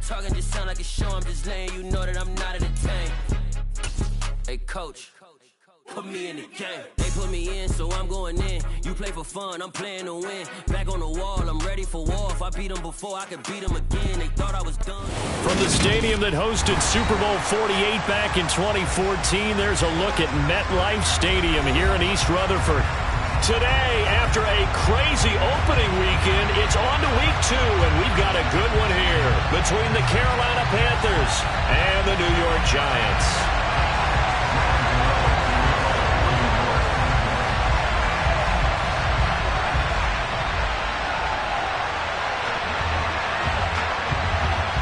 talking just sound like a show. I'm just letting you know that I'm not entertained. Hey, coach, put me in the game. They put me in, so I'm going in. You play for fun, I'm playing to win. Back on the wall, I'm ready for war. If I beat them before, I could beat them again. They thought I was done. From the stadium that hosted Super Bowl 48 back in 2014, there's a look at MetLife Stadium here in East Rutherford. Today, after a crazy opening weekend, it's on to week 2, and we've got a good one here between the Carolina Panthers and the New York Giants.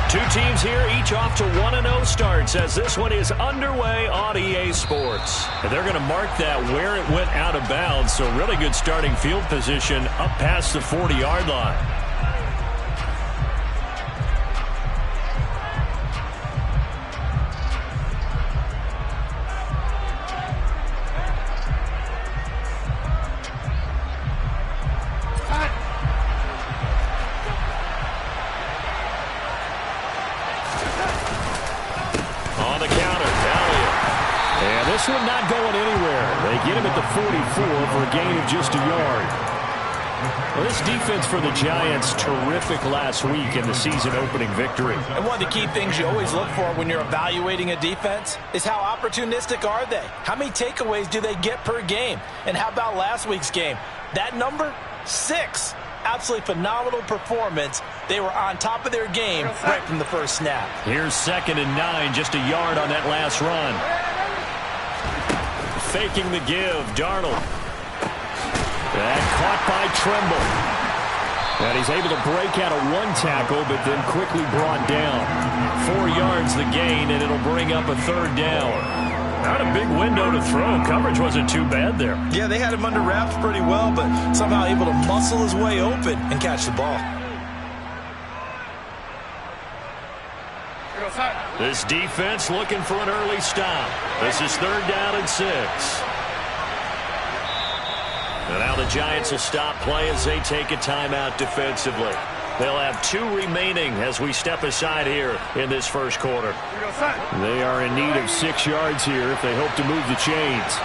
Two teams here, each off to 1-0 starts as this one is underway on EA Sports. And they're going to mark that where it went out of bounds, so really good starting field position up past the 40-yard line. This one not going anywhere. They get him at the 44 for a gain of just a yard. Well, this defense for the Giants, terrific last week in the season-opening victory. And one of the key things you always look for when you're evaluating a defense is how opportunistic are they? How many takeaways do they get per game? And how about last week's game? That number, 6. Absolutely phenomenal performance. They were on top of their game right from the first snap. Here's 2nd and 9, just a yard on that last run. Faking the give, Darnold. And caught by Tremble. And he's able to break out of one tackle, but then quickly brought down. 4 yards the gain, and it'll bring up a 3rd down. Not a big window to throw. Coverage wasn't too bad there. Yeah, they had him under wraps pretty well, but somehow able to muscle his way open and catch the ball. This defense looking for an early stop. This is 3rd down and 6. And now the Giants will stop play as they take a timeout defensively. They'll have 2 remaining as we step aside here in this first quarter. They are in need of 6 yards here if they hope to move the chains.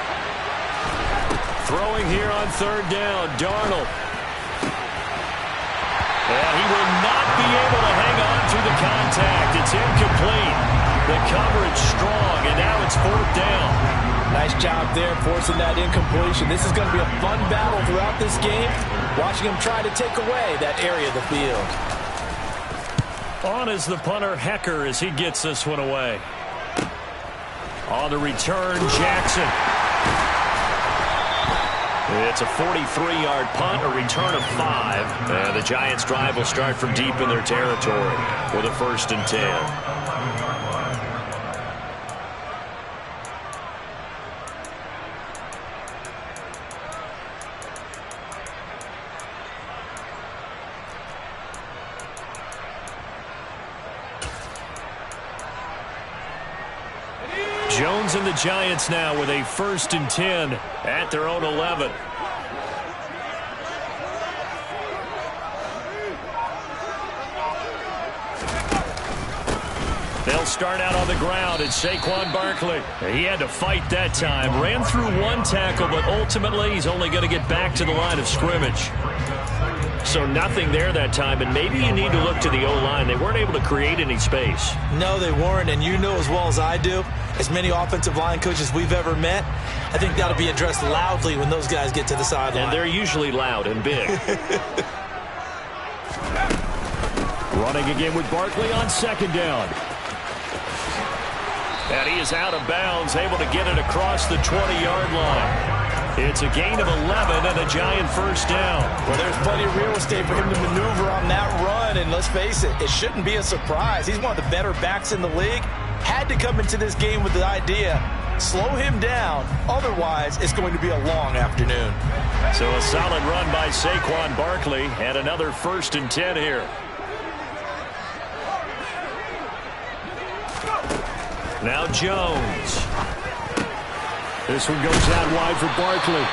Throwing here on 3rd down, Darnold. And he will not be able to hang on to the contact. It's incomplete. The coverage strong, and now it's 4th down. Nice job there forcing that incompletion. This is going to be a fun battle throughout this game. Watching him try to take away that area of the field. On is the punter, Hecker, as he gets this one away. On the return, Jackson. It's a 43-yard punt, a return of 5. And the Giants' drive will start from deep in their territory with a 1st and 10. Jones and the Giants now with a 1st and 10 at their own 11. They'll start out on the ground. It's Saquon Barkley. He had to fight that time. Ran through 1 tackle, but ultimately he's only going to get back to the line of scrimmage. So nothing there that time, and maybe you need to look to the O-line. They weren't able to create any space. No, they weren't, and you know as well as I do, as many offensive line coaches we've ever met, I think that'll be addressed loudly when those guys get to the sideline. And they're usually loud and big. Running again with Barkley on 2nd down. And he is out of bounds, able to get it across the 20-yard line. It's a gain of 11 and a Giant 1st down. Well, there's plenty of real estate for him to maneuver on that run, and let's face it, it shouldn't be a surprise. He's one of the better backs in the league. Had to come into this game with the idea, slow him down, otherwise it's going to be a long afternoon. So a solid run by Saquon Barkley, and another 1st and 10 here. Now Jones. This one goes out wide for Barkley.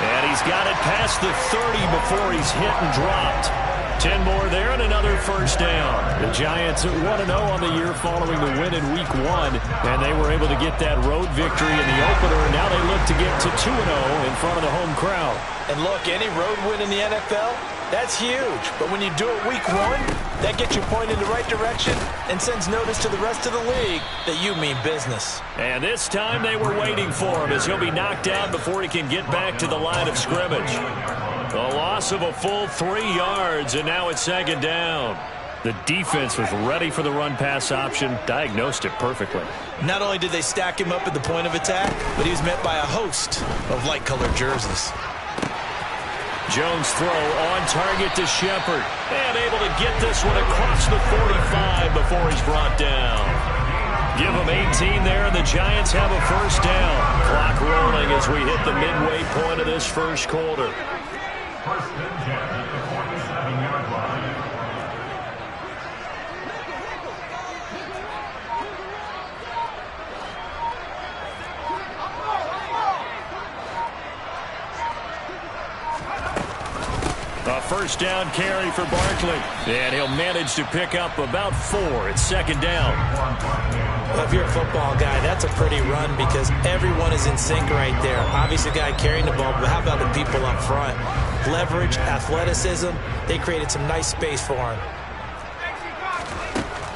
And he's got it past the 30 before he's hit and dropped. 10 more there and another first down. The Giants at 1-0 on the year following the win in Week 1, and they were able to get that road victory in the opener, and now they look to get to 2-0 in front of the home crowd. And look, any road win in the NFL, that's huge. But when you do it Week 1, that gets you pointed in the right direction and sends notice to the rest of the league that you mean business. And this time they were waiting for him as he'll be knocked out before he can get back to the line of scrimmage. A loss of a full 3 yards, and now it's second down. The defense was ready for the run-pass option, diagnosed it perfectly. Not only did they stack him up at the point of attack, but he was met by a host of light-colored jerseys. Jones throw on target to Shepard, and able to get this one across the 45 before he's brought down. Give them 18 there, and the Giants have a first down. Clock rolling as we hit the midway point of this first quarter. First and 10 at the 47-yard line. A first down carry for Barkley, and he'll manage to pick up about 4. It's second down. Well, if you're a football guy, that's a pretty run because everyone is in sync right there. Obviously, the guy carrying the ball, but how about the people up front? Leverage, athleticism, they created some nice space for him.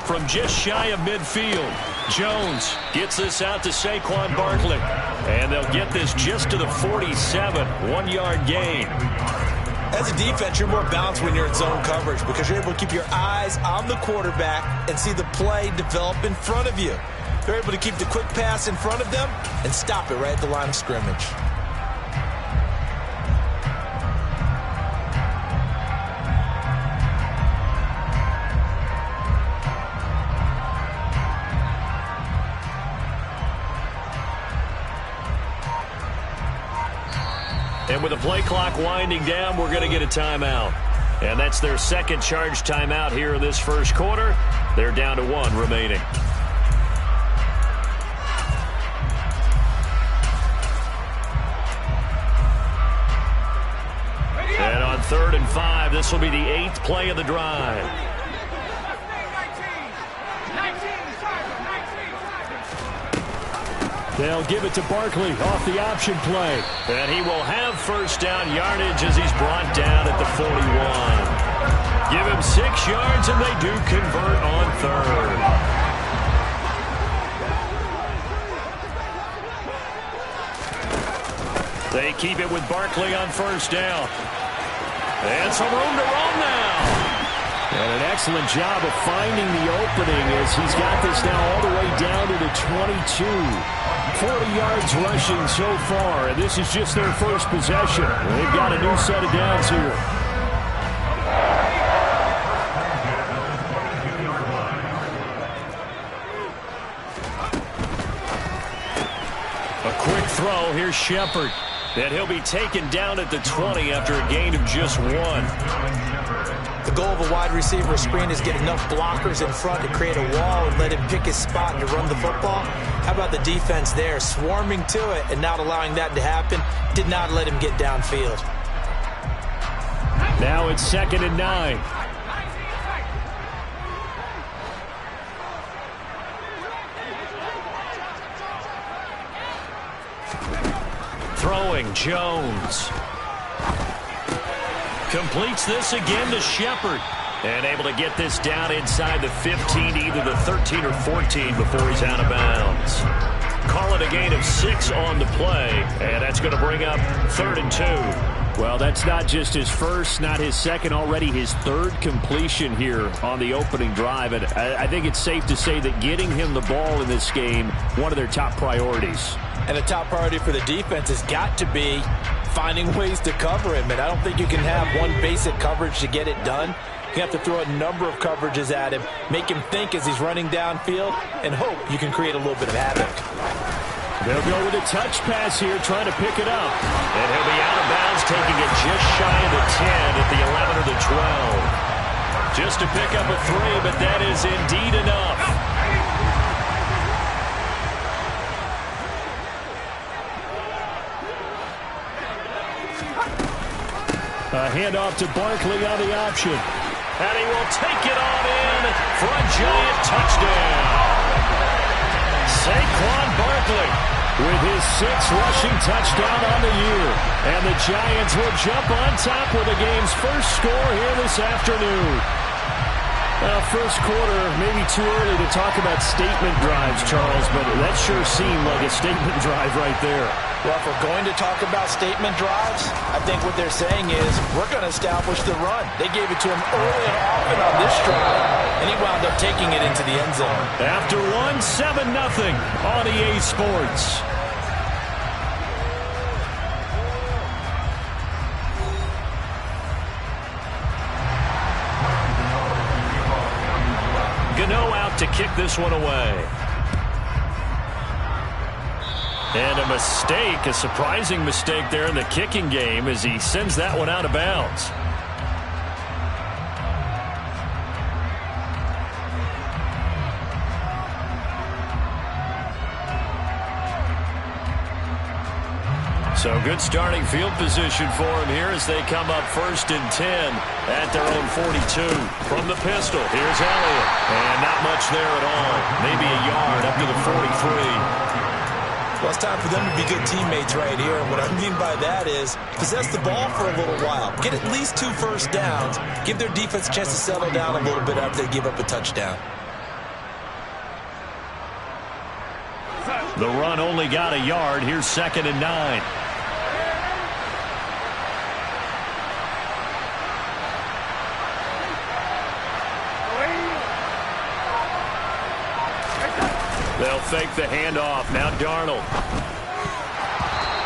From just shy of midfield, Jones gets this out to Saquon Barkley, and they'll get this just to the 47, 1-yard gain. As a defense, you're more balanced when you're in zone coverage because you're able to keep your eyes on the quarterback and see the play develop in front of you. They're able to keep the quick pass in front of them and stop it right at the line of scrimmage. And with the play clock winding down, we're going to get a timeout. And that's their second charge timeout here in this first quarter. They're down to 1 remaining. And on 3rd and 5, this will be the 8th play of the drive. They'll give it to Barkley off the option play. And he will have first down yardage as he's brought down at the 41. Give him 6 yards, and they do convert on 3rd. They keep it with Barkley on first down. And some room to run now. And an excellent job of finding the opening as he's got this now all the way down to the 22. 40 yards rushing so far, and this is just their first possession. They've got a new set of downs here. A quick throw. Here's Shepard. And he'll be taken down at the 20 after a gain of just 1. The goal of a wide receiver screen is get enough blockers in front to create a wall and let him pick his spot to run the football. How about the defense there, swarming to it and not allowing that to happen? Did not let him get downfield. Now it's 2nd and 9. Throwing, Jones. Completes this again to Shepard. And able to get this down inside the 15, either the 13 or 14 before he's out of bounds. Call it a gain of 6 on the play. And that's going to bring up 3rd and 2. Well, that's not just his first, not his second, already his 3rd completion here on the opening drive. And I think it's safe to say that getting him the ball in this game, one of their top priorities. And a top priority for the defense has got to be finding ways to cover him. And I don't think you can have one basic coverage to get it done. You have to throw a number of coverages at him, make him think as he's running downfield, and hope you can create a little bit of havoc. They'll go with a touch pass here, trying to pick it up. And he'll be out of bounds, taking it just shy of the 10 at the 11 or the 12. Just to pick up a 3, but that is indeed enough. A handoff to Barkley on the option. And he will take it on in for a Giant touchdown. Saquon Barkley with his 6th rushing touchdown on the year. And the Giants will jump on top with the game's first score here this afternoon. Well, first quarter, maybe too early to talk about statement drives, Charles, but that sure seemed like a statement drive right there. Well, if we're going to talk about statement drives, I think what they're saying is we're going to establish the run. They gave it to him early and often on this drive, and he wound up taking it into the end zone. After 7-0 on EA Sports. Gano out to kick this one away. And a mistake, a surprising mistake there in the kicking game as he sends that one out of bounds. So good starting field position for him here as they come up 1st and 10 at their own 42. From the pistol, here's Elliott. And not much there at all. Maybe a yard up to the 43. Well, it's time for them to be good teammates right here. What I mean by that is possess the ball for a little while. Get at least 2 first downs. Give their defense a chance to settle down a little bit after they give up a touchdown. The run only got a yard. Here's 2nd and 9. They'll fake the handoff. Now Darnold.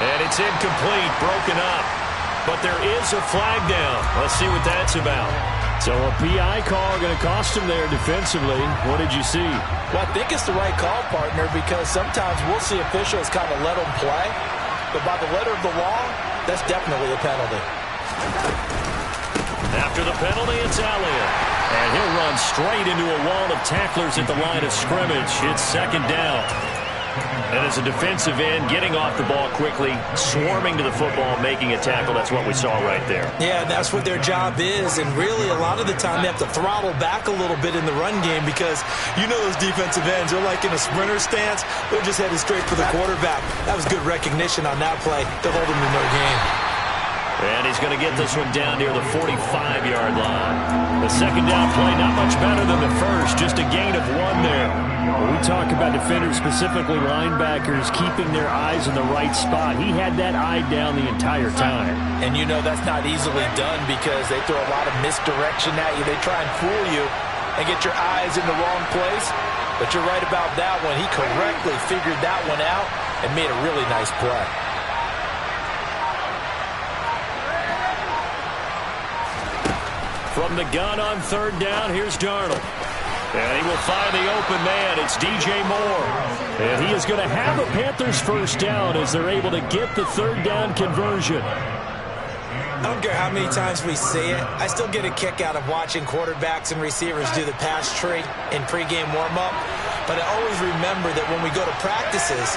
And it's incomplete, broken up. But there is a flag down. Let's see what that's about. So a PI call going to cost him there defensively. What did you see? Well, I think it's the right call, partner, because sometimes we'll see officials kind of let them play. But by the letter of the law, that's definitely a penalty. After the penalty, it's Elliott. And he'll run straight into a wall of tacklers at the line of scrimmage. It's 2nd down. And as a defensive end, getting off the ball quickly, swarming to the football, making a tackle, that's what we saw right there. Yeah, that's what their job is. And really, a lot of the time, they have to throttle back a little bit in the run game because you know those defensive ends, they're like in a sprinter stance. They're just headed straight for the quarterback. That was good recognition on that play to hold him to no gain. And he's going to get this one down near the 45-yard line. The 2nd down play, not much better than the first, just a gain of 1 there. When we talk about defenders, specifically linebackers, keeping their eyes in the right spot, he had that eye down the entire time. And you know that's not easily done because they throw a lot of misdirection at you. They try and fool you and get your eyes in the wrong place. But you're right about that one. He correctly figured that one out and made a really nice play. From the gun on 3rd down, here's Darnold. And he will find the open man. It's DJ Moore. And he is going to have a Panthers 1st down as they're able to get the 3rd down conversion. I don't care how many times we see it. I still get a kick out of watching quarterbacks and receivers do the pass tree in pregame warm-up. But I always remember that when we go to practices,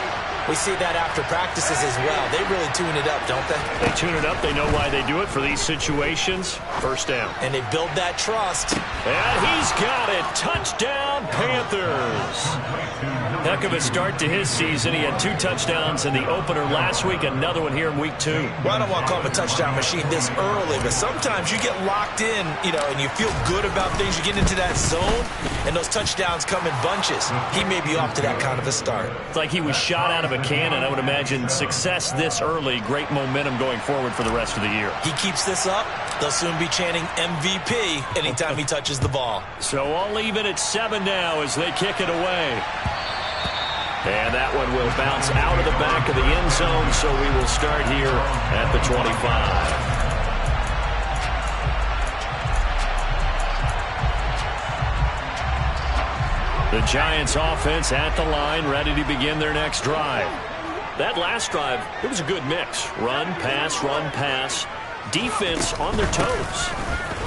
we see that after practices as well. They really tune it up, don't they? They tune it up. They know why they do it for these situations. 1st down. And they build that trust. And he's got it. Touchdown, Panthers. Heck of a start to his season. He had 2 touchdowns in the opener last week, another one here in week 2. Well, I don't want to call him a touchdown machine this early, but sometimes you get locked in, and you feel good about things. You get into that zone, and those touchdowns come in bunches. He may be off to that kind of a start. It's like he was shot out of a cannon. I would imagine success this early, great momentum going forward for the rest of the year. He keeps this up, they'll soon be chanting MVP anytime he touches the ball. So all even at 7 now as they kick it away. And that one will bounce out of the back of the end zone, so we will start here at the 25. The Giants offense at the line, ready to begin their next drive. That last drive, it was a good mix. Run, pass, defense on their toes.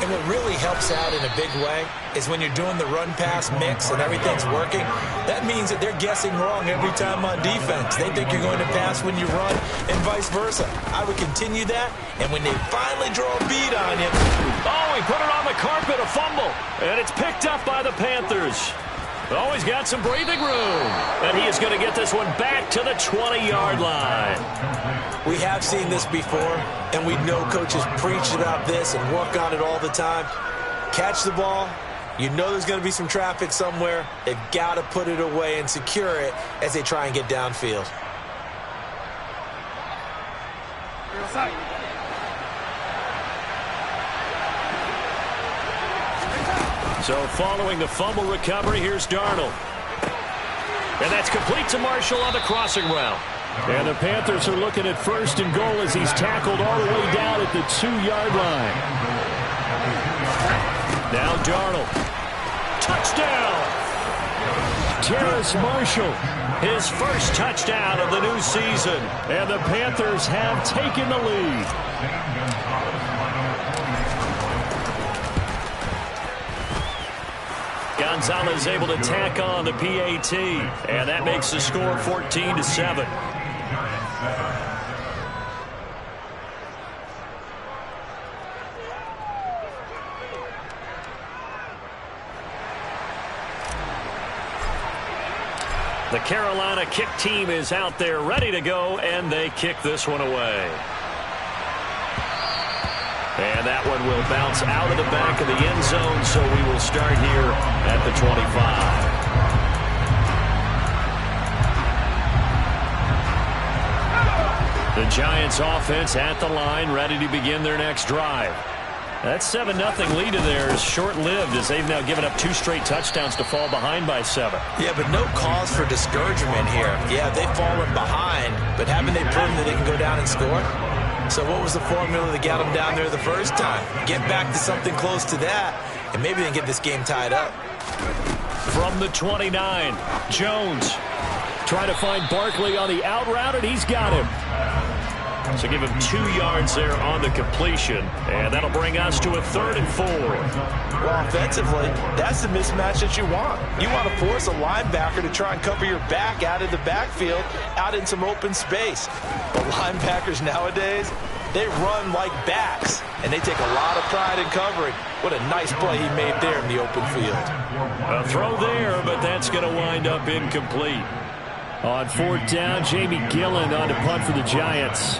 And what really helps out in a big way is when you're doing the run-pass mix and everything's working, that means that they're guessing wrong every time on defense. They think you're going to pass when you run and vice versa. I would continue that, and when they finally draw a bead on you... Oh, he put it on the carpet, a fumble, and it's picked up by the Panthers. Oh, he's got some breathing room, and he is going to get this one back to the 20-yard line. We have seen this before, and we know coaches preach about this and work on it all the time. Catch the ball. You know there's going to be some traffic somewhere. They've got to put it away and secure it as they try and get downfield. So following the fumble recovery, here's Darnold. And that's complete to Marshall on the crossing route. And the Panthers are looking at 1st and goal as he's tackled all the way down at the 2-yard line. Now Darnold. Touchdown! Terrace Marshall, his first touchdown of the new season. And the Panthers have taken the lead. Gonzalez able to tack on the PAT, and that makes the score 14-7. The Carolina kick team is out there ready to go, and they kick this one away. And that one will bounce out of the back of the end zone, so we will start here at the 25. The Giants offense at the line, ready to begin their next drive. That 7-0 lead of theirs short-lived as they've now given up 2 straight touchdowns to fall behind by 7. Yeah, but no cause for discouragement here. Yeah, they've fallen behind, but haven't they proven that they can go down and score? So what was the formula that got them down there the first time? Get back to something close to that, and maybe they can get this game tied up. From the 29, Jones trying to find Barkley on the out route, and he's got him. So give him 2 yards there on the completion, and that'll bring us to a 3rd and 4. Well, offensively, that's the mismatch that you want. You want to force a linebacker to try and cover your back out of the backfield, out in some open space. But linebackers nowadays, they run like backs, and they take a lot of pride in covering. What a nice play he made there in the open field. A throw there, but that's going to wind up incomplete. On 4th down, Jamie Gillen on to punt for the Giants.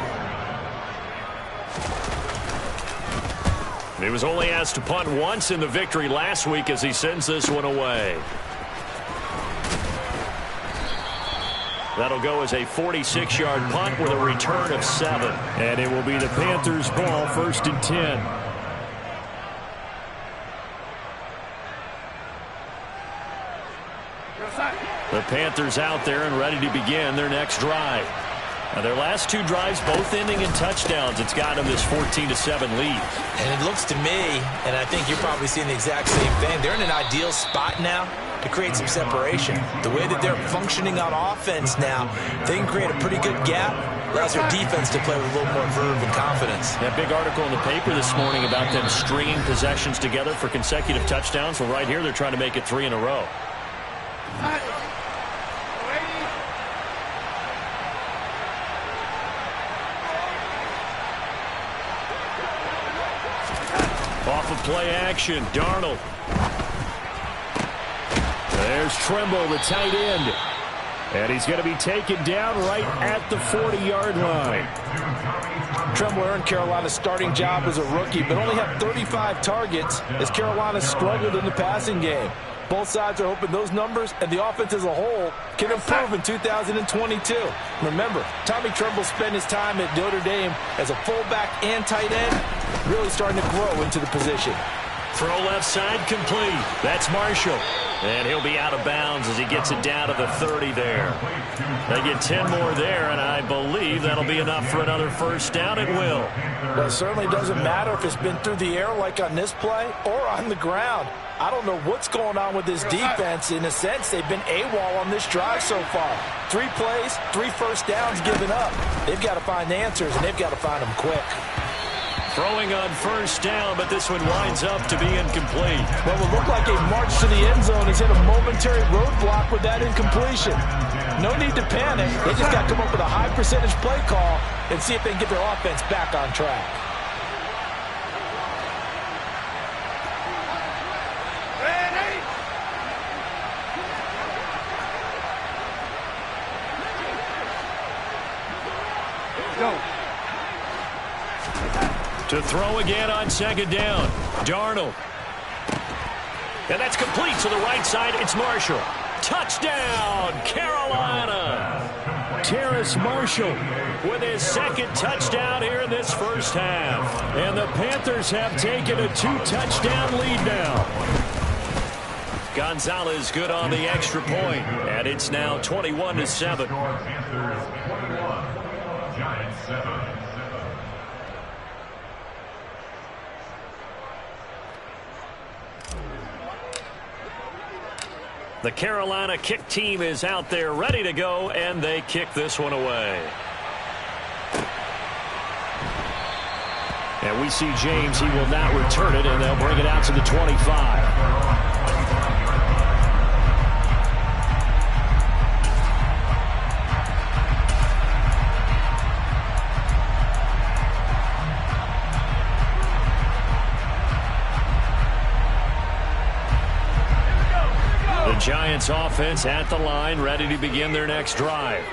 He was only asked to punt once in the victory last week as he sends this one away. That'll go as a 46-yard punt with a return of 7. And it will be the Panthers' ball, 1st and 10. The Panthers out there and ready to begin their next drive. Now their last 2 drives, both ending in touchdowns. It's got them this 14-7 lead. And it looks to me, and I think you're probably seeing the exact same thing, they're in an ideal spot now to create some separation. The way that they're functioning on offense now, they can create a pretty good gap. Allows their defense to play with a little more verve and confidence. That big article in the paper this morning about them stringing possessions together for consecutive touchdowns. Well, right here they're trying to make it 3 in a row. Off of play action, Darnold. There's Trimble, the tight end. And he's going to be taken down right at the 40-yard line. Trimble earned Carolina's starting job as a rookie, but only had 35 targets as Carolina struggled in the passing game. Both sides are hoping those numbers and the offense as a whole can improve in 2022. Remember, Tommy Trimble spent his time at Notre Dame as a fullback and tight end, really starting to grow into the position. Throw left side complete. That's Marshall. And he'll be out of bounds as he gets it down to the 30 there. They get 10 more there, and I believe that'll be enough for another 1st down. It will. Well, it certainly doesn't matter if it's been through the air like on this play or on the ground. I don't know what's going on with this defense. In a sense, they've been AWOL on this drive so far. 3 plays, 3 first downs given up. They've got to find answers, and they've got to find them quick. Throwing on first down, but this one winds up to be incomplete. What will look like a march to the end zone has hit a momentary roadblock with that incompletion. No need to panic. They just got to come up with a high percentage play call and see if they can get their offense back on track. To throw again on second down. Darnold. And that's complete to the right side. It's Marshall. Touchdown, Carolina. Terrace Marshall with his second touchdown here in this first half. And the Panthers have taken a 2-touchdown lead now. Gonzalez good on the extra point. And it's now 21-7. Panthers 21, Giants 7. The Carolina kick team is out there ready to go, and they kick this one away. And we see James. He will not return it, and they'll bring it out to the 25. Giants offense at the line, ready to begin their next drive.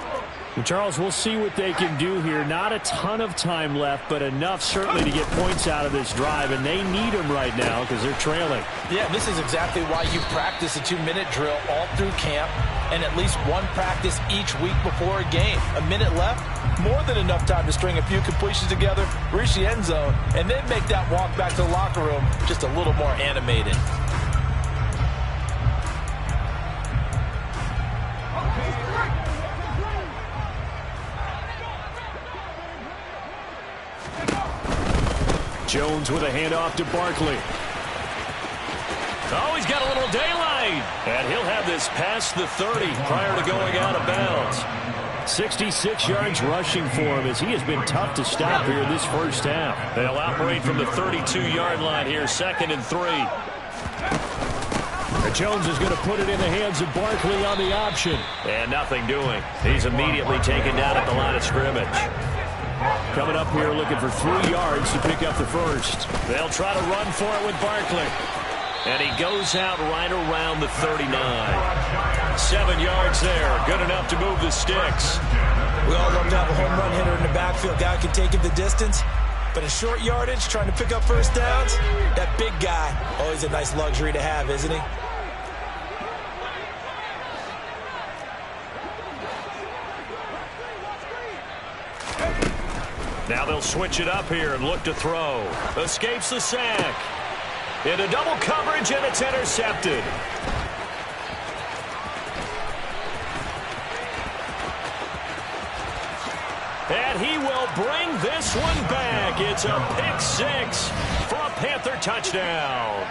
And Charles, we'll see what they can do here. Not a ton of time left, but enough certainly to get points out of this drive, and they need them right now because they're trailing. Yeah, this is exactly why you practice a 2-minute drill all through camp and at least one practice each week before a game. A minute left, more than enough time to string a few completions together, reach the end zone, and then make that walk back to the locker room just a little more animated. Jones with a handoff to Barkley. Oh, he's got a little daylight. And he'll have this past the 30 prior to going out of bounds. 66 yards rushing for him as he has been tough to stop here this first half. They'll operate from the 32-yard line here, 2nd and 3. Jones is going to put it in the hands of Barkley on the option. And nothing doing. He's immediately taken down at the line of scrimmage. Coming up here looking for 3 yards to pick up the first. They'll try to run for it with Barkley. And he goes out right around the 39. 7 yards there. Good enough to move the sticks. We all love to have a home run hitter in the backfield. Guy can take it the distance. But in short yardage, trying to pick up first downs, that big guy, always a nice luxury to have, isn't he? Now they'll switch it up here and look to throw. Escapes the sack. Into double coverage, and it's intercepted. And he will bring this one back. It's a pick 6 for a Panther touchdown.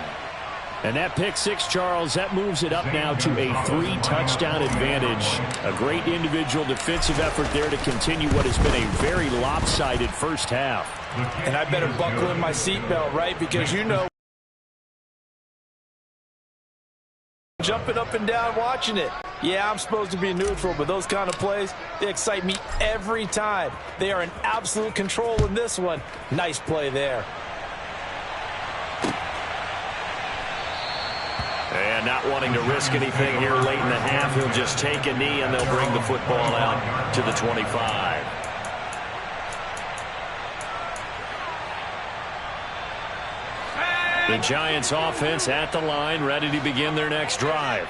And that pick 6, Charles, that moves it up now to a 3-touchdown advantage. A great individual defensive effort there to continue what has been a very lopsided first half. And I better buckle in my seatbelt, right? Because you know, jumping up and down watching it. Yeah, I'm supposed to be neutral, but those kind of plays, they excite me every time. They are in absolute control in this one. Nice play there. And not wanting to risk anything here late in the half, he'll just take a knee and they'll bring the football out to the 25. The Giants offense at the line, ready to begin their next drive.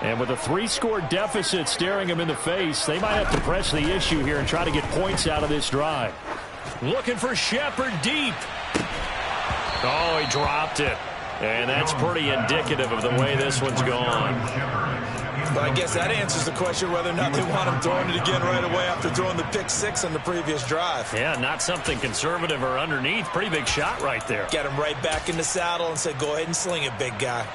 And with a 3-score deficit staring them in the face, they might have to press the issue here and try to get points out of this drive. Looking for Shepard deep. Oh, he dropped it. And that's pretty indicative of the way this one's gone. But I guess that answers the question whether or not they want him throwing it again right away after throwing the pick 6 on the previous drive. Yeah, not something conservative or underneath. Pretty big shot right there. Get him right back in the saddle and say, go ahead and sling it, big guy.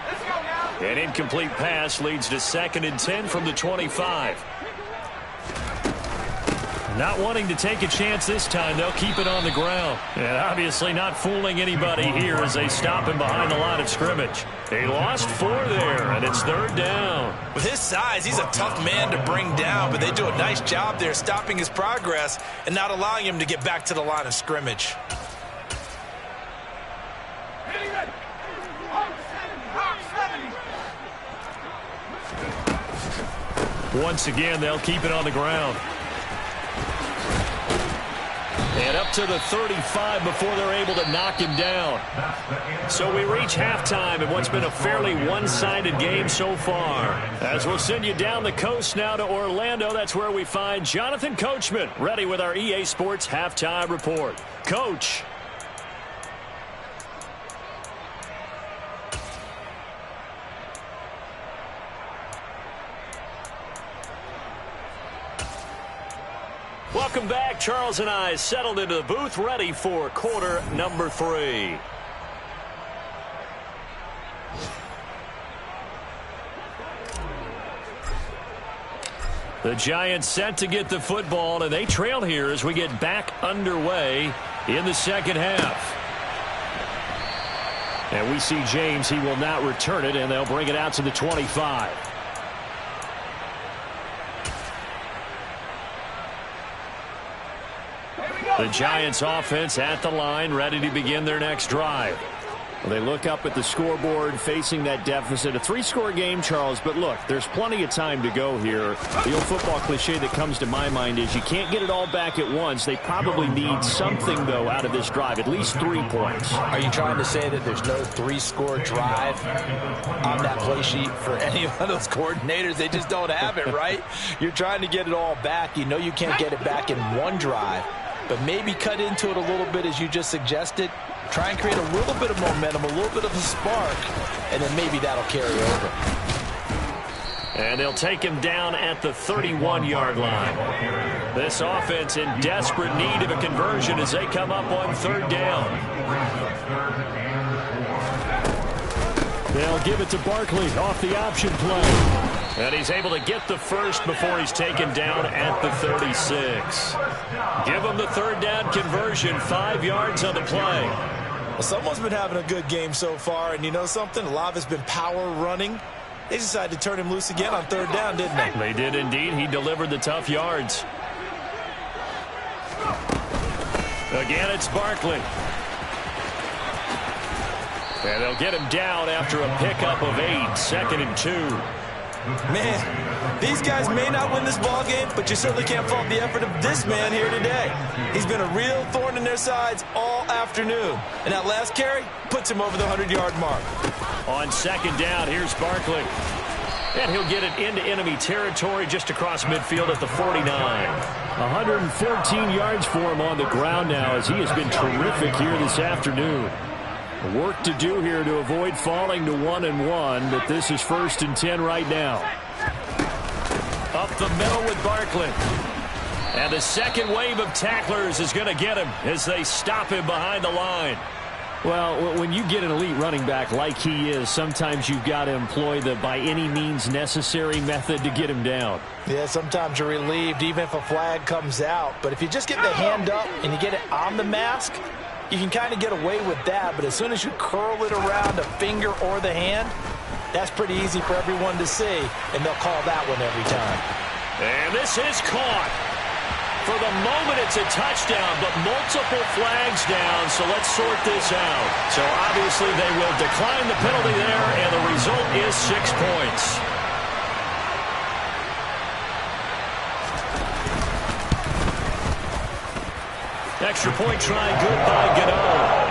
Let's go now. An incomplete pass leads to 2nd and 10 from the 25. Not wanting to take a chance this time. They'll keep it on the ground. And obviously not fooling anybody here as they stop him behind the line of scrimmage. They lost 4 there, and it's 3rd down. With his size, he's a tough man to bring down, but they do a nice job there stopping his progress and not allowing him to get back to the line of scrimmage. Once again, they'll keep it on the ground. And up to the 35 before they're able to knock him down. So we reach halftime in what's been a fairly one-sided game so far. As we'll send you down the coast now to Orlando, that's where we find Jonathan Coachman ready with our EA Sports Halftime Report. Coach. Welcome back. Charles and I settled into the booth, ready for quarter number 3. The Giants set to get the football, and they trail here as we get back underway in the second half. And we see James. He will not return it, and they'll bring it out to the 25. The Giants offense at the line, ready to begin their next drive. Well, they look up at the scoreboard facing that deficit. A 3-score game, Charles, but look, there's plenty of time to go here. The old football cliche that comes to my mind is you can't get it all back at once. They probably need something, though, out of this drive, at least 3 points. Are you trying to say that there's no 3-score drive on that play sheet for any of those coordinators? They just don't have it, right? You're trying to get it all back. You know you can't get it back in one drive. But maybe cut into it a little bit as you just suggested. Try and create a little bit of momentum, a little bit of a spark, and then maybe that'll carry over. And they'll take him down at the 31-yard line. This offense in desperate need of a conversion as they come up on 3rd down. They'll give it to Barkley off the option play. And he's able to get the first before he's taken down at the 36. Give him the 3rd down conversion, 5 yards on the play. Well, someone's been having a good game so far, and you know something? A lot of it's been power running. They decided to turn him loose again on 3rd down, didn't they? They did indeed. He delivered the tough yards. Again, it's Barkley. And they'll get him down after a pickup of 8, 2nd and 2. Man, these guys may not win this ball game, but you certainly can't fault the effort of this man here today. He's been a real thorn in their sides all afternoon. And that last carry puts him over the 100-yard mark. On 2nd down, here's Barkley. And he'll get it into enemy territory just across midfield at the 49. 114 yards for him on the ground now as he has been terrific here this afternoon. Work to do here to avoid falling to 1-1, but this is 1st and 10 right now. Up the middle with Barkley. And the second wave of tacklers is going to get him as they stop him behind the line. Well, when you get an elite running back like he is, sometimes you've got to employ the by any means necessary method to get him down. Yeah, sometimes you're relieved even if a flag comes out. But if you just get the hand up and you get it on the mask, you can kind of get away with that, but as soon as you curl it around a finger or the hand, that's pretty easy for everyone to see, and they'll call that one every time. And this is caught. For the moment, it's a touchdown, but multiple flags down, so let's sort this out. So obviously they will decline the penalty there, and the result is 6 points. Extra point try, good by Gano.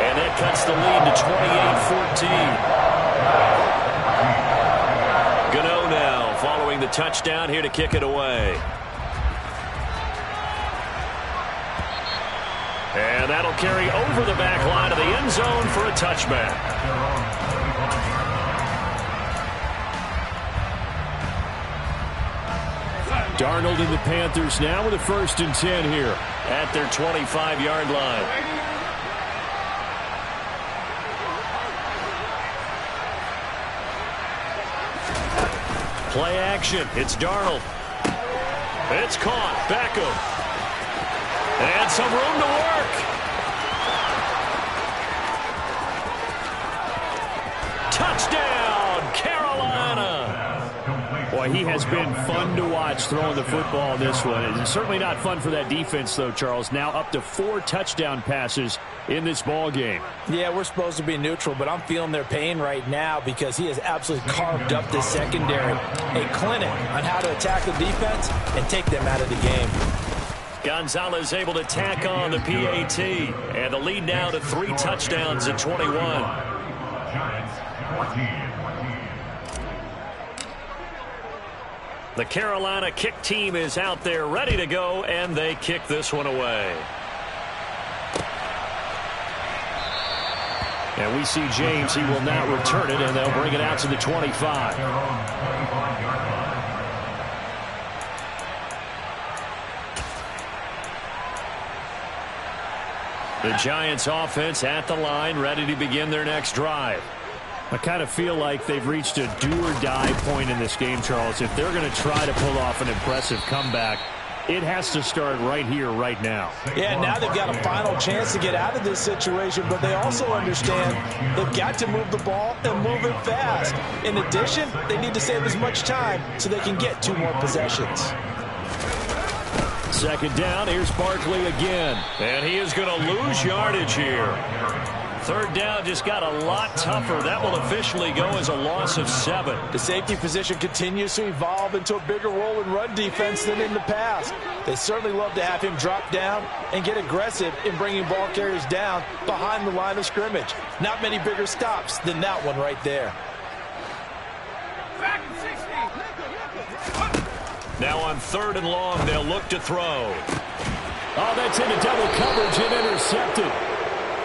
And that cuts the lead to 28-14. Gano now following the touchdown here to kick it away. And that'll carry over the back line of the end zone for a touchback. Darnold and the Panthers now with a 1st and 10 here at their 25-yard line. Play action. It's Darnold. It's caught. Beckham. And some room to work. Touchdown, Carolina. Boy, he has been fun to watch throwing the football this one. It's certainly not fun for that defense, though, Charles. Now up to 4 touchdown passes in this ball game. Yeah, we're supposed to be neutral, but I'm feeling their pain right now because he has absolutely carved up this secondary. A clinic on how to attack the defense and take them out of the game. Gonzalez able to tack on the PAT. And the lead now to 3 touchdowns at 21. Giants 14. The Carolina kick team is out there ready to go, and they kick this one away. And we see James. He will not return it, and they'll bring it out to the 25. The Giants offense at the line, ready to begin their next drive. I kind of feel like they've reached a do-or-die point in this game, Charles. If they're going to try to pull off an impressive comeback, it has to start right here, right now. Yeah, now they've got a final chance to get out of this situation, but they also understand they've got to move the ball and move it fast. In addition, they need to save as much time so they can get 2 more possessions. Second down, here's Barkley again. And he is going to lose yardage here. Third down just got a lot tougher. That will officially go as a loss of 7. The safety position continues to evolve into a bigger role in run defense than in the past. They certainly love to have him drop down and get aggressive in bringing ball carriers down behind the line of scrimmage. Not many bigger stops than that one right there. Now on 3rd and long, they'll look to throw. Oh, that's into double coverage and intercepted.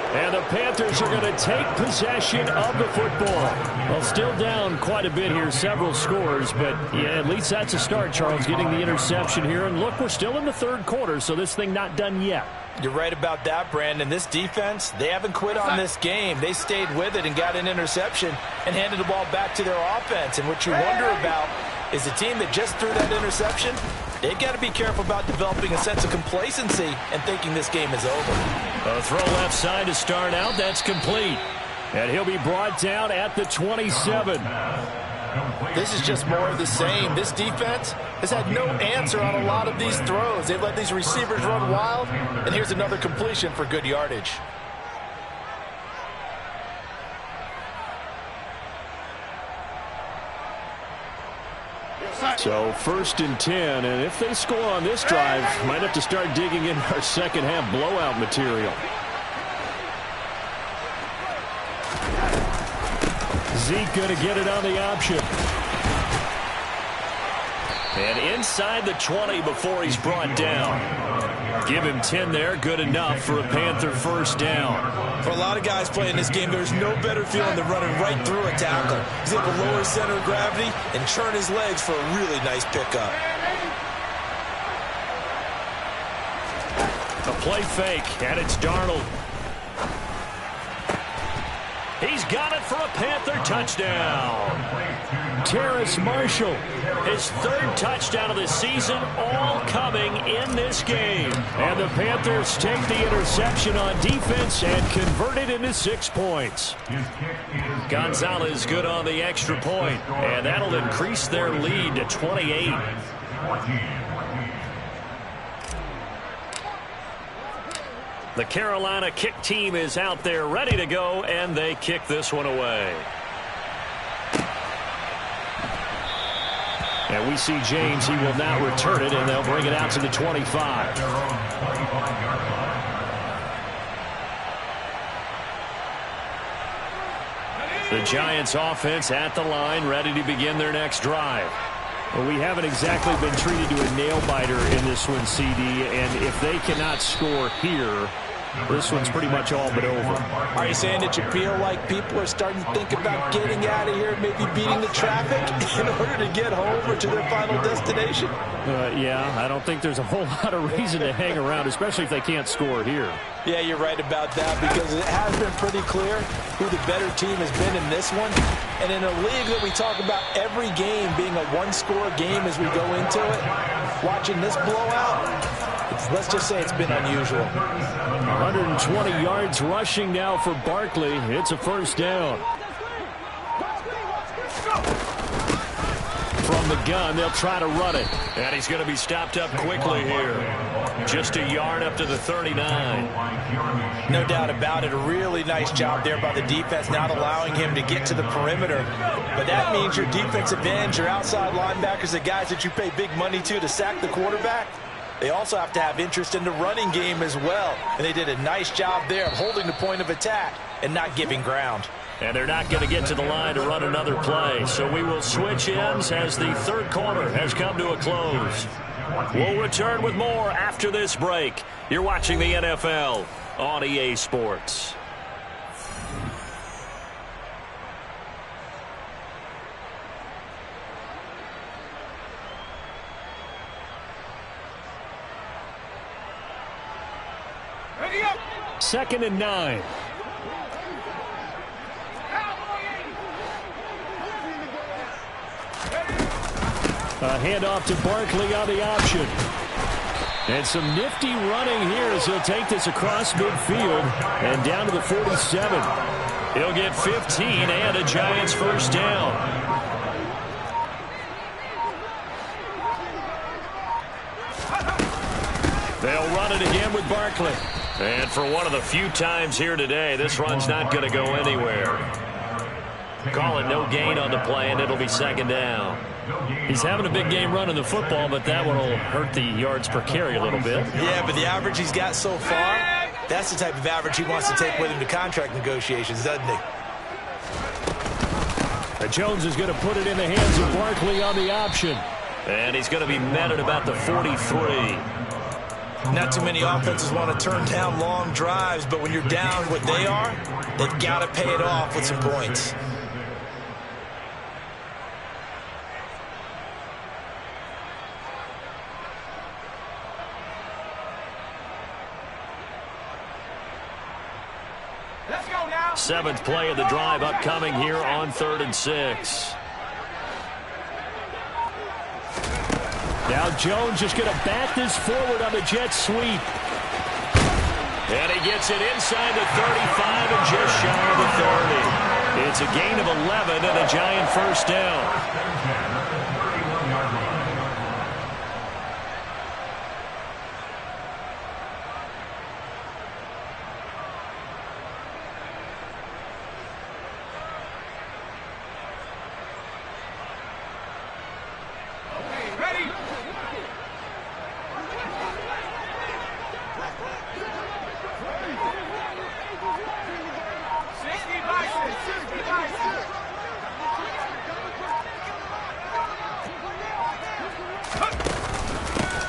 And the Panthers are going to take possession of the football. Well, still down quite a bit here, several scores, but yeah, at least that's a start, Charles, getting the interception here. And look, we're still in the 3rd quarter, so this thing not done yet. You're right about that, Brandon. This defense, they haven't quit on this game. They stayed with it and got an interception and handed the ball back to their offense. And what you wonder about is the team that just threw that interception, they've got to be careful about developing a sense of complacency and thinking this game is over. A throw left side to start out. That's complete. And he'll be brought down at the 27. This is just more of the same. This defense has had no answer on a lot of these throws. They've let these receivers run wild, and here's another completion for good yardage. So 1st and 10, and if they score on this drive, might have to start digging in our second half blowout material. Zeke going to get it on the option. And inside the 20 before he's brought down. Give him 10 there, good enough for a Panther first down. For a lot of guys playing this game, there's no better feeling than running right through a tackle. He's able to lower his center of gravity and churn his legs for a really nice pickup. A play fake, and it's Darnold. He's got it for a Panther touchdown. Terrace Marshall, his 3rd touchdown of the season, all coming in this game. And the Panthers take the interception on defense and convert it into 6 points. Gonzalez good on the extra point, and that'll increase their lead to 28. The Carolina kick team is out there ready to go, and they kick this one away. And we see James. He will not return it, and they'll bring it out to the 25. The Giants offense at the line, ready to begin their next drive. Well, we haven't exactly been treated to a nail-biter in this one, CD, and if they cannot score here, this one's pretty much all but over. Are you saying that you feel like people are starting to think about getting out of here, maybe beating the traffic in order to get home or to their final destination? Yeah, I don't think there's a whole lot of reason to hang around, especially if they can't score here. Yeah, you're right about that, because it has been pretty clear who the better team has been in this one. And in a league that we talk about every game being a one-score game as we go into it, watching this blowout, Let's just say it's been unusual. 120 yards rushing now for Barkley. It's a first down. From the gun, they'll try to run it. And he's going to be stopped up quickly here. Just a yard up to the 39. No doubt about it. A really nice job there by the defense, not allowing him to get to the perimeter. But that means your defensive ends, your outside linebackers, the guys that you pay big money to sack the quarterback, they also have to have interest in the running game as well. And they did a nice job there of holding the point of attack and not giving ground. And they're not going to get to the line to run another play. So we will switch ends as the third quarter has come to a close. We'll return with more after this break. You're watching the NFL on EA Sports. Second and 9. A handoff to Barkley on the option. And some nifty running here as he'll take this across midfield and down to the 47. He'll get 15 and a Giants first down. They'll run it again with Barkley. And for one of the few times here today, this run's not going to go anywhere. Call it no gain on the play, and it'll be second down. He's having a big game running the football, but that one will hurt the yards per carry a little bit. Yeah, but the average he's got so far, that's the type of average he wants to take with him to contract negotiations, doesn't he? Jones is going to put it in the hands of Barkley on the option. And he's going to be met at about the 43. Not too many offenses want to turn down long drives, but when you're down what they are, they've got to pay it off with some points. Seventh play of the drive upcoming here on 3rd and 6. Now Jones just going to bat this forward on the jet sweep. And he gets it inside the 35 and just shy of the 30. It's a gain of 11 and a Giant first down.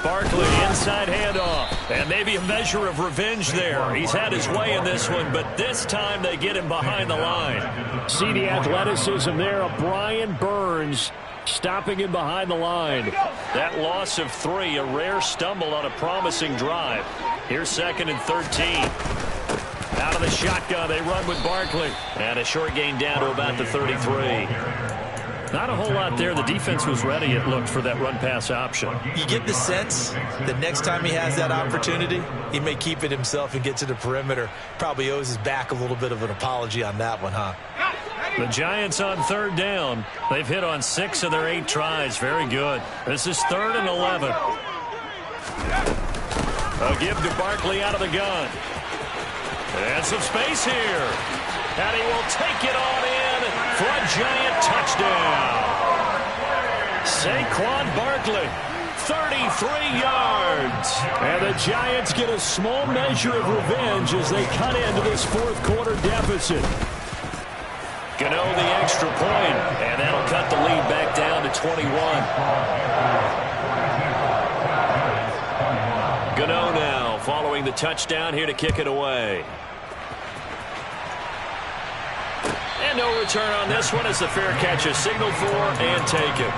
Barkley, inside handoff. And maybe a measure of revenge there. He's had his way in this one, but this time they get him behind the line. See the athleticism there of Brian Burns stopping him behind the line. That loss of 3, a rare stumble on a promising drive. Here's 2nd and 13. Out of the shotgun, they run with Barkley. And a short gain down to about the 33. Not a whole lot there. The defense was ready, it looked, for that run-pass option. You get the sense that next time he has that opportunity, he may keep it himself and get to the perimeter. Probably owes his back a little bit of an apology on that one, huh? The Giants on 3rd down. They've hit on 6 of their 8 tries. Very good. This is 3rd and 11. A give to Barkley out of the gun. And some space here. And he will take it on in for a Giant touchdown. Saquon Barkley, 33 yards. And the Giants get a small measure of revenge as they cut into this 4th quarter deficit. Gano the extra point, and that'll cut the lead back down to 21. Gano now following the touchdown here to kick it away. And no return on this one as the fair catch is signaled for and taken.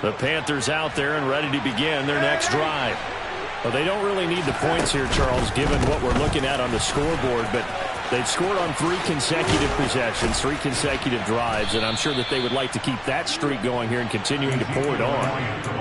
The Panthers out there and ready to begin their next drive. Well, they don't really need the points here, Charles, given what we're looking at on the scoreboard, but they've scored on 3 consecutive possessions, 3 consecutive drives, and I'm sure that they would like to keep that streak going here and continuing to pour it on.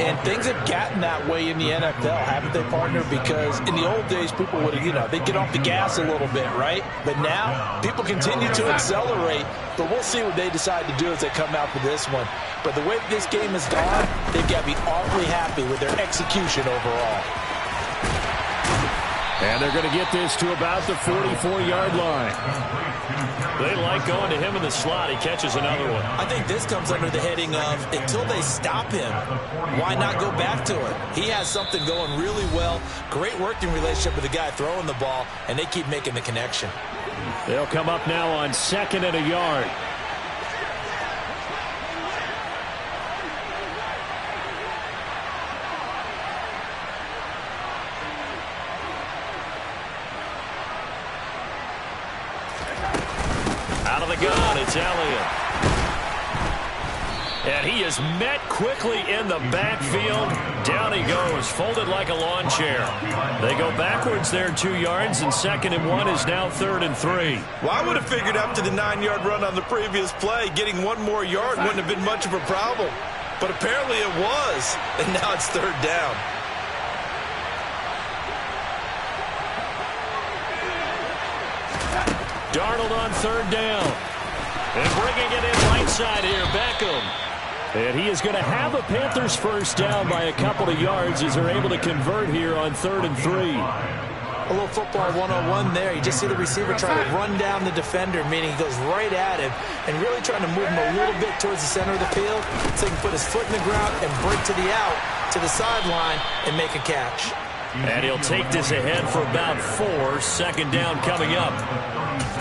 And things have gotten that way in the NFL, haven't they, partner? Because in the old days, people would have, they'd get off the gas a little bit, right? But now, people continue to accelerate, but we'll see what they decide to do as they come out for this one. But the way this game has gone, they've got to be awfully happy with their execution overall. And they're going to get this to about the 44-yard line. They like going to him in the slot. He catches another one. I think this comes under the heading of until they stop him, why not go back to it? He has something going really well. Great working relationship with the guy throwing the ball, and they keep making the connection. They'll come up now on 2nd and a yard. Out of the gun, it's Elliott. And he is met quickly in the backfield. Down he goes, folded like a lawn chair. They go backwards there 2 yards, and 2nd and 1 is now 3rd and 3. Well, I would have figured after the 9-yard run on the previous play, getting 1 more yard wouldn't have been much of a problem. But apparently it was, and now it's 3rd down. Darnold on 3rd down. And bringing it in right side here, Beckham. And he is going to have a Panthers first down by a couple of yards as they're able to convert here on 3rd and 3. A little football 101 there. You just see the receiver try to run down the defender, meaning he goes right at him and really trying to move him a little bit towards the center of the field so he can put his foot in the ground and break to the out, to the sideline, and make a catch. And he'll take this ahead for about 4. 2nd down coming up.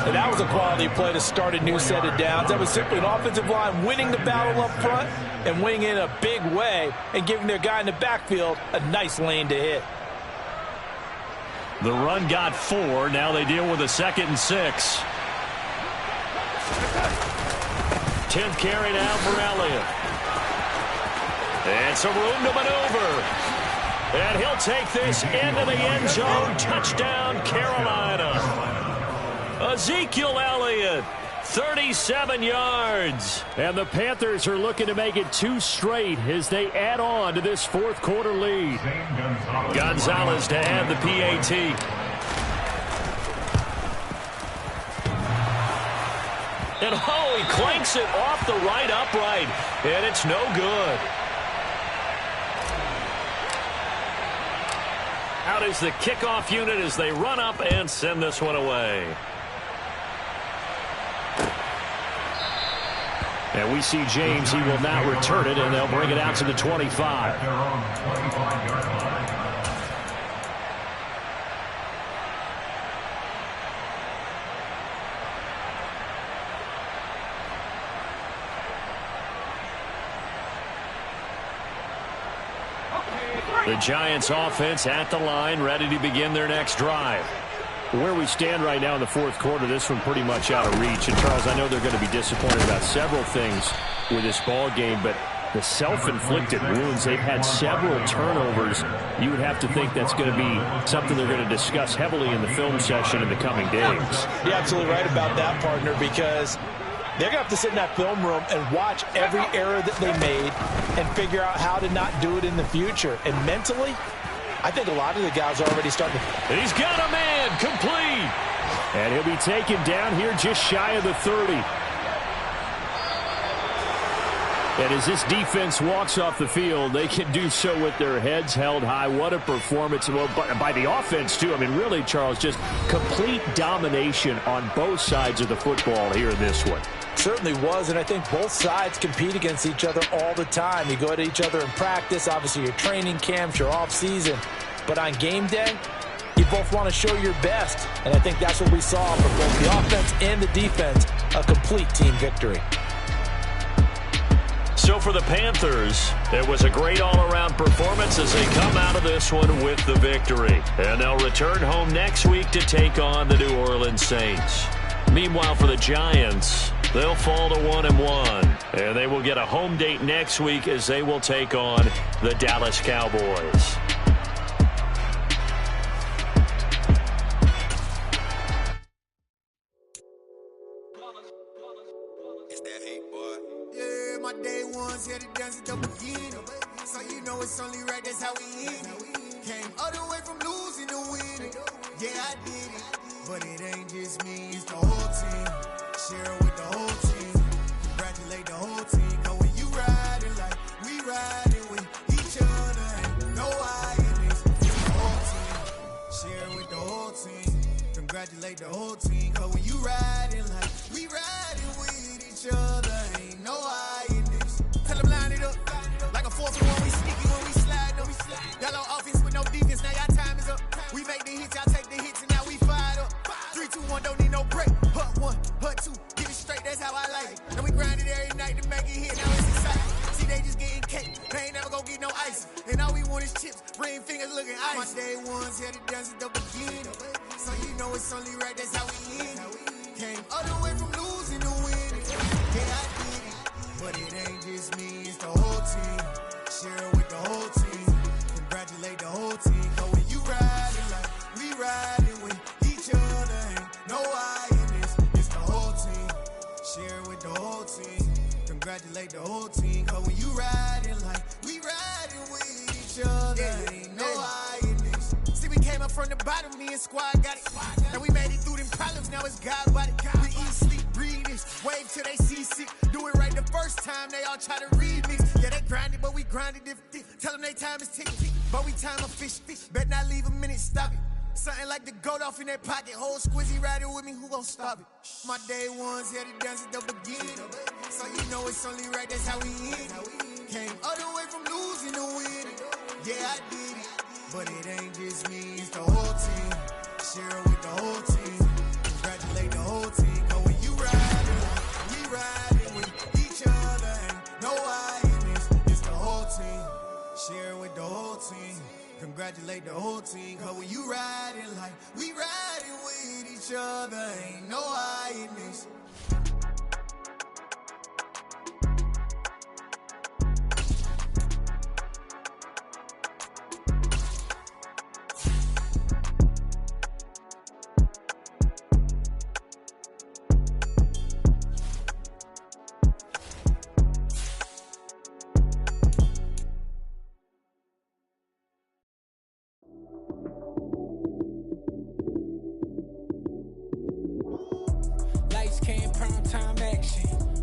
And that was a quality play to start a new set of downs. That was simply an offensive line winning the battle up front and winning in a big way and giving their guy in the backfield a nice lane to hit. The run got 4. Now they deal with a 2nd and 6. 10th carry now for Elliott. And some room to maneuver. And he'll take this into the end zone. Touchdown, Carolina. Ezekiel Elliott, 37 yards. And the Panthers are looking to make it 2 straight as they add on to this 4th quarter lead. Gonzalez to add the PAT. And he clanks it off the right upright. And it's no good. Out is the kickoff unit as they run up and send this one away. And we see James. He will not return it, and they'll bring it out to the 25. The Giants offense at the line, ready to begin their next drive. Where we stand right now in the 4th quarter, this one pretty much out of reach. And, Charles, I know they're going to be disappointed about several things with this ball game, but the self-inflicted wounds, they've had several turnovers. You would have to think that's going to be something they're going to discuss heavily in the film session in the coming days. You're absolutely right about that, partner, because they're going to have to sit in that film room and watch every error that they made and figure out how to not do it in the future. And mentally, I think a lot of the guys are already starting to... And he's got a man complete. And he'll be taken down here just shy of the 30. And as this defense walks off the field, they can do so with their heads held high. What a performance. Well, by the offense, too. I mean, really, Charles, just complete domination on both sides of the football here in this one. Certainly was, and I think both sides compete against each other all the time. You go at each other in practice, obviously your training camps, your off-season. But on game day, you both want to show your best. And I think that's what we saw from both the offense and the defense, a complete team victory. So for the Panthers, it was a great all-around performance as they come out of this one with the victory. And they'll return home next week to take on the New Orleans Saints. Meanwhile, for the Giants, they'll fall to 1-1 And they will get a home date next week as they will take on the Dallas Cowboys. Yeah, my day ones here to dance at the beginning. So you know it's only right, that's how we end it. Came all the way from losing to winning. Yeah, I did it. But it ain't just me, it's the whole team. Share it with the whole team. Congratulate the whole team. Cause when you riding like we riding with each other, ain't no I in this. It's the whole team. Share it with the whole team. Congratulate the whole team. Cause when you riding like we riding with each other, ain't no I in this. Tell them line it up. Like a 4-for-1, we sneaky when we slide up. Y'all on offense with no defense, now y'all time is up. We make the hits, y'all take the hits, and now we fired up. 3, 2, 1, don't need no break. Hut 1, hut 2, get it straight, that's how I like it. And we grind it every night to make it hit, now it's exciting. See, they just getting cake, they ain't never gonna get no ice. And all we want is chips, ring fingers looking ice. My day ones here to dance at the beginning. So you know it's only right, that's how we end it. Came all the way from losing to winning. Yeah, I did it. But it ain't just me, it's the whole team. Share it with the whole team. Congratulate the whole team. Cause when you riding like we riding with each other, ain't no I in this. It's the whole team. Share it with the whole team. Congratulate the whole team. Cause when you riding like we riding with each other, ain't no I in this. See, we came up from the bottom, me and squad got it. And we made it through them problems, now it's God body. We eat, sleep, breathe this. Wave till they see sick. Do it right the first time, they all try to remix. Yeah, they grinded, but we grinded different. Tell them they time is ticking, but we time a fish. Bet not leave a minute, stop it. Something like the goat off in that pocket. Whole squizzy riding with me, who gon' stop it? My day ones here to dance at the beginning. So you know it's only right, that's how we end it. Came all the way from losing to winning. Yeah, I did it. But it ain't just me, it's the whole team. Share it with the whole team. Congratulate the whole team. Cause when you riding, we riding with each other. Ain't no I in this, it's the whole team. Share it with the whole team. Congratulate the whole team. Cause when you riding like we riding with each other, ain't no I in this.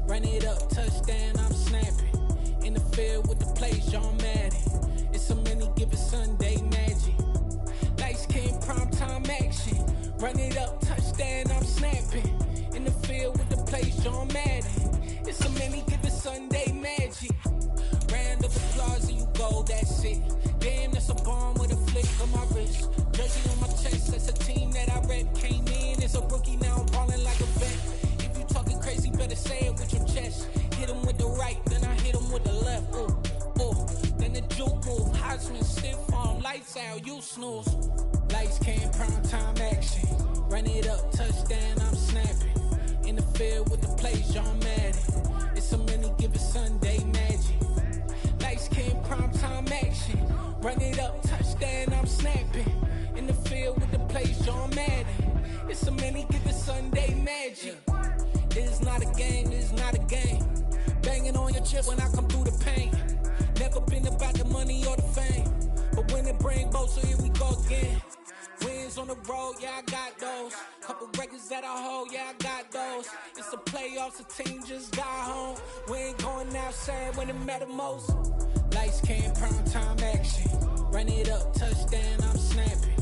Run it up, touchdown, I'm snapping. In the field with the plays, John Madden. It's a many given Sunday magic. Lights came primetime action. Run it up, touchdown, I'm snapping. In the field with the plays, John Madden. It's a many given Sunday magic. Round of applause and you go, that's it. Damn, that's a bomb with a flick on my wrist. Jersey on my chest, that's a team that I rep. Came in as a rookie, now I'm balling like a vet. Talking crazy, better say it with your chest. Hit him with the right, then I hit him with the left. Ooh, ooh. Then the juke move. Heisman stiff arm, lights out, you snooze. Lights came, prime time action. Run it up, touchdown, I'm snapping. In the field with the plays, John Madden. It's a many given Sunday magic. Lights came, prime time action. Run it up, touchdown, I'm snapping. In the field with the plays, John Madden. It's a many given Sunday magic. This is not a game, this is not a game. Banging on your chip when I come through the pain. Never been about the money or the fame. But when it bring both, so here we go again. Wins on the road, yeah, I got those. Couple records that I hold, yeah, I got those. It's the playoffs, the team just got home. We ain't going outside when it matter most. Lights came, prime time action. Run it up, touchdown, I'm snapping.